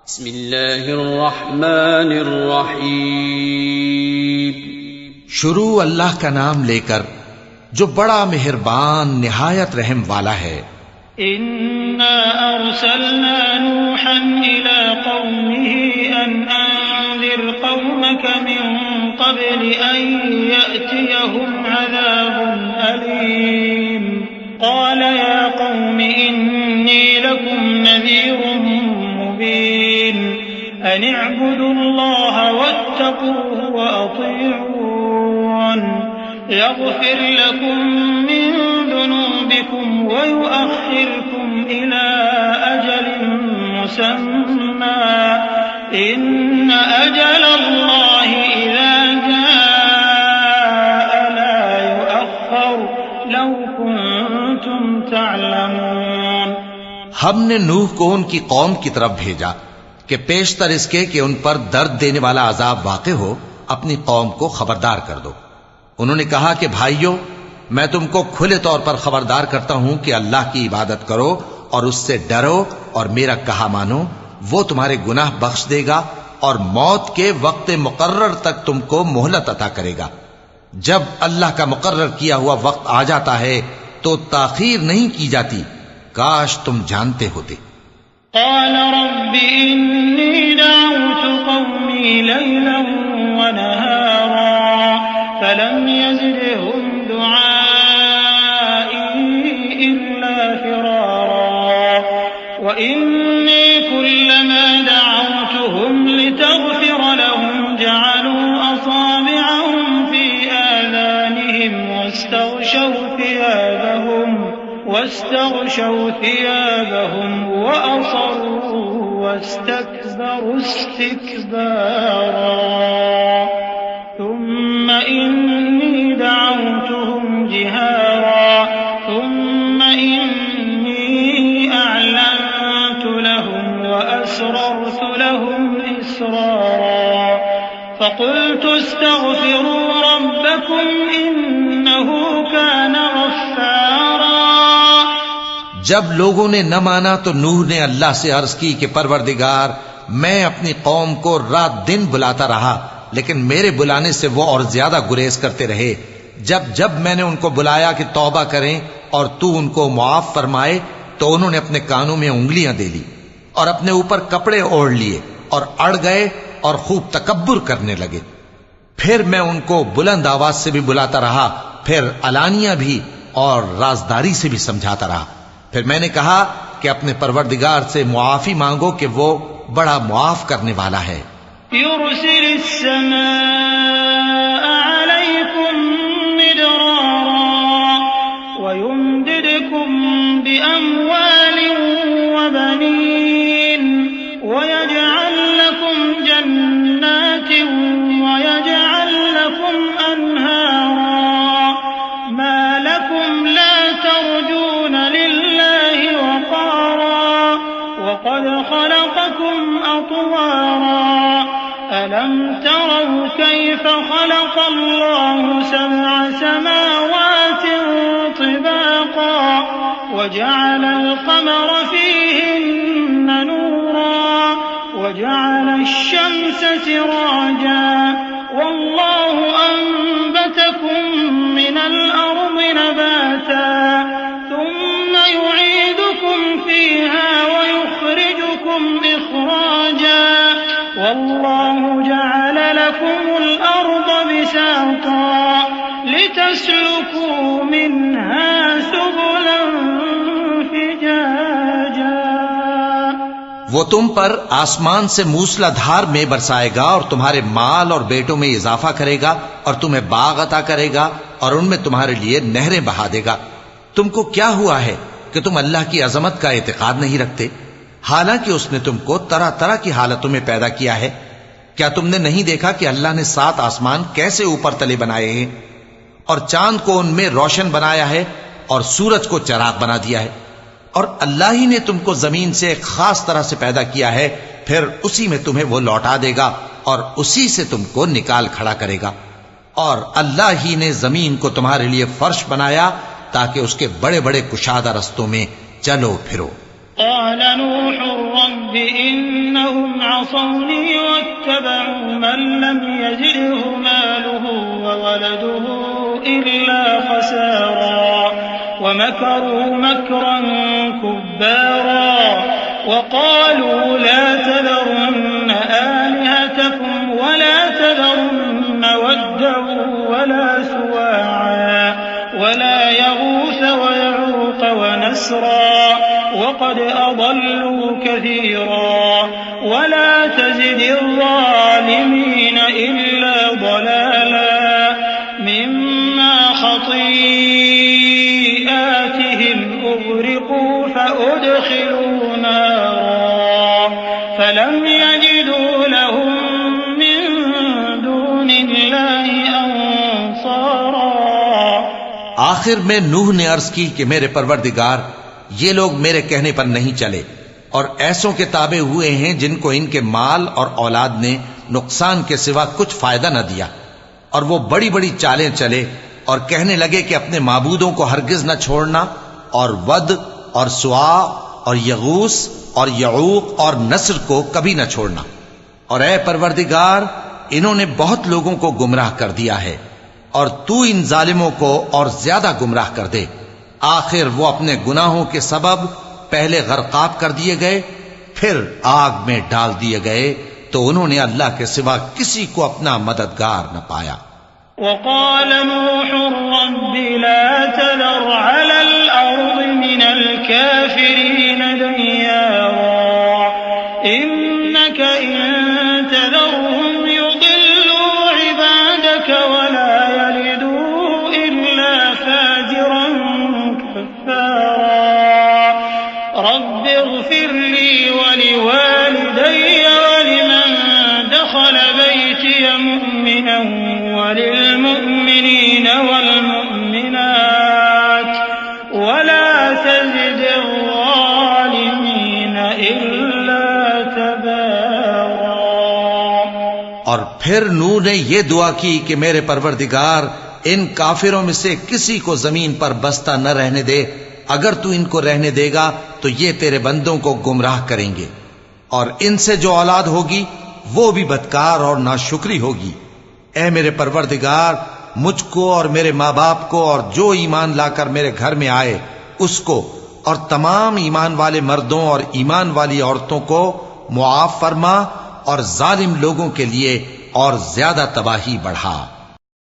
بسم اللہ الرحمن الرحیم۔ شروع اللہ کا نام لے کر جو بڑا مہربان نہایت رحم والا ہے۔ انا ارسلنا نوحا الى قومه ان انذر قومك من قبل ان يأتيهم عذاب أليم قال يا قوم اني لكم نذير مبين ان اعبدوا الله واتقوه واطيعون يغفر لكم من ذنوبكم ويؤخركم إلى أجل مسمى إن أجل الله إذا جاء لا يؤخر لو كنتم تعلمون۔ ہم نے نوح کو ان کی قوم کی طرف بھیجا کہ پیشتر اس کے کہ ان پر درد دینے والا عذاب واقع ہو اپنی قوم کو خبردار کر دو۔ انہوں نے کہا کہ بھائیو، میں تم کو کھلے طور پر خبردار کرتا ہوں کہ اللہ کی عبادت کرو اور اس سے ڈرو اور میرا کہا مانو، وہ تمہارے گناہ بخش دے گا اور موت کے وقت مقرر تک تم کو مہلت عطا کرے گا۔ جب اللہ کا مقرر کیا ہوا وقت آ جاتا ہے تو تاخیر نہیں کی جاتی، کاش تم جانتے ہوتے۔ قال رب إني دعوت قومي ليلا ونهارا فلم يزدهم دعائي إلا فرارا وإني كلما دعوتهم لتغفر لهم جعلوا أصابعهم في آذانهم واستغشوا ثيابهم وأصروا واستكبروا استكبارا ثم إني دعوتهم جهارا ثم إني أعلنت لهم وأسررت لهم إسرارا فقلت استغفروا ربكم إنه كان غفارا۔ جب لوگوں نے نہ مانا تو نوح نے اللہ سے عرض کی کہ پروردگار، میں اپنی قوم کو رات دن بلاتا رہا لیکن میرے بلانے سے وہ اور زیادہ گریز کرتے رہے۔ جب میں نے ان کو بلایا کہ توبہ کریں اور تو ان کو معاف فرمائے تو انہوں نے اپنے کانوں میں انگلیاں دے لی اور اپنے اوپر کپڑے اوڑھ لیے اور اڑ گئے اور خوب تکبر کرنے لگے۔ پھر میں ان کو بلند آواز سے بھی بلاتا رہا، پھر علانیہ بھی اور رازداری سے بھی سمجھاتا رہا۔ پھر میں نے کہا کہ اپنے پروردگار سے معافی مانگو کہ وہ بڑا معاف کرنے والا ہے۔ يرسل السماء عليكم مدرارا ويمددكم بأموال وبنين ويجعل لكم جنات ويجعل لكم أنهارا ما لكم لا ترجون لله وقارا وقد خلقكم أطوارا ألم تروا كيف خلق الله سبع سماوات طباقا وجعل القمر فيهن نورا وجعل الشمس سراجا والله أنبتكم من الأرض نباتا ثم يعيدكم فيها ويخرجكم إخراجا والله جعل لكم الأرض بساطا لتسلكوا منها سبلا فجاجا۔ وہ تم پر آسمان سے موسلا دھار میں برسائے گا اور تمہارے مال اور بیٹوں میں اضافہ کرے گا اور تمہیں باغ عطا کرے گا اور ان میں تمہارے لیے نہریں بہا دے گا۔ تم کو کیا ہوا ہے کہ تم اللہ کی عظمت کا اعتقاد نہیں رکھتے، حالانکہ اس نے تم کو طرح طرح کی حالتوں میں پیدا کیا ہے؟ کیا تم نے نہیں دیکھا کہ اللہ نے 7 آسمان کیسے اوپر تلے بنائے ہیں اور چاند کو ان میں روشن بنایا ہے اور سورج کو چراغ بنا دیا ہے؟ اور اللہ ہی نے تم کو زمین سے ایک خاص طرح سے پیدا کیا ہے، پھر اسی میں تمہیں وہ لوٹا دے گا اور اسی سے تم کو نکال کھڑا کرے گا۔ اور اللہ ہی نے زمین کو تمہارے لیے فرش بنایا تاکہ اس کے بڑے بڑے کشادہ رستوں میں چلو پھرو۔ قال نوح رب إنهم عصوني واتبعوا من لم يزده ماله وولده إلا خسارا ومكروا مكرا كبارا وقالوا لا تذرن آلهتكم ولا تذرن ودا ولا سواعا ولا يغوث ويعوق ونسرا وقد أضلوا كثيرا ولا تزد الظالمين إلا ضلالا مما خطيئاتهم أغرقوا فأدخلوا نارا فلم يجدوا لهم من دون الله أنصارا. آخر میں نوح نے عرض کی کہ میرے پروردگار یہ لوگ میرے کہنے پر نہیں چلے اور ایسوں کے تابع ہوئے ہیں جن کو ان کے مال اور اولاد نے نقصان کے سوا کچھ فائدہ نہ دیا، اور وہ بڑی بڑی چالیں چلے اور کہنے لگے کہ اپنے معبودوں کو ہرگز نہ چھوڑنا، اور ود اور سوا اور یغوث اور یعوق اور نصر کو کبھی نہ چھوڑنا. اور اے پروردگار انہوں نے بہت لوگوں کو گمراہ کر دیا ہے، اور تو ان ظالموں کو اور زیادہ گمراہ کر دے. آخر وہ اپنے گناہوں کے سبب پہلے غرقاب کر دیے گئے، پھر آگ میں ڈال دیے گئے، تو انہوں نے اللہ کے سوا کسی کو اپنا مددگار نہ پایا. وقال نوح رب لا تذر على الأرض من الكافرين ديارا إنك إن تذرهم يضلوا عبادك ولا يلدوا إلا فاجرا كفارا رب اغفر لي ولوالدي ولمن دخل بيتي مؤمنا وللمؤمنين والمؤمنات ولا تزد الظالمين إلا تبارا. اور پھر نوح نے یہ دعا کی کہ میرے پروردگار ان کافروں میں سے کسی کو زمین پر بستہ نہ رہنے دے، اگر تو ان کو رہنے دے گا تو یہ تیرے بندوں کو گمراہ کریں گے، اور ان سے جو اولاد ہوگی وہ بھی بدکار اور ناشکری ہوگی. اے میرے پروردگار مجھ کو اور میرے ماں باپ کو اور جو ایمان لا کر میرے گھر میں آئے اس کو اور تمام ایمان والے مردوں اور ایمان والی عورتوں کو معاف فرما، اور ظالم لوگوں کے لیے اور زیادہ تباہی بڑھا.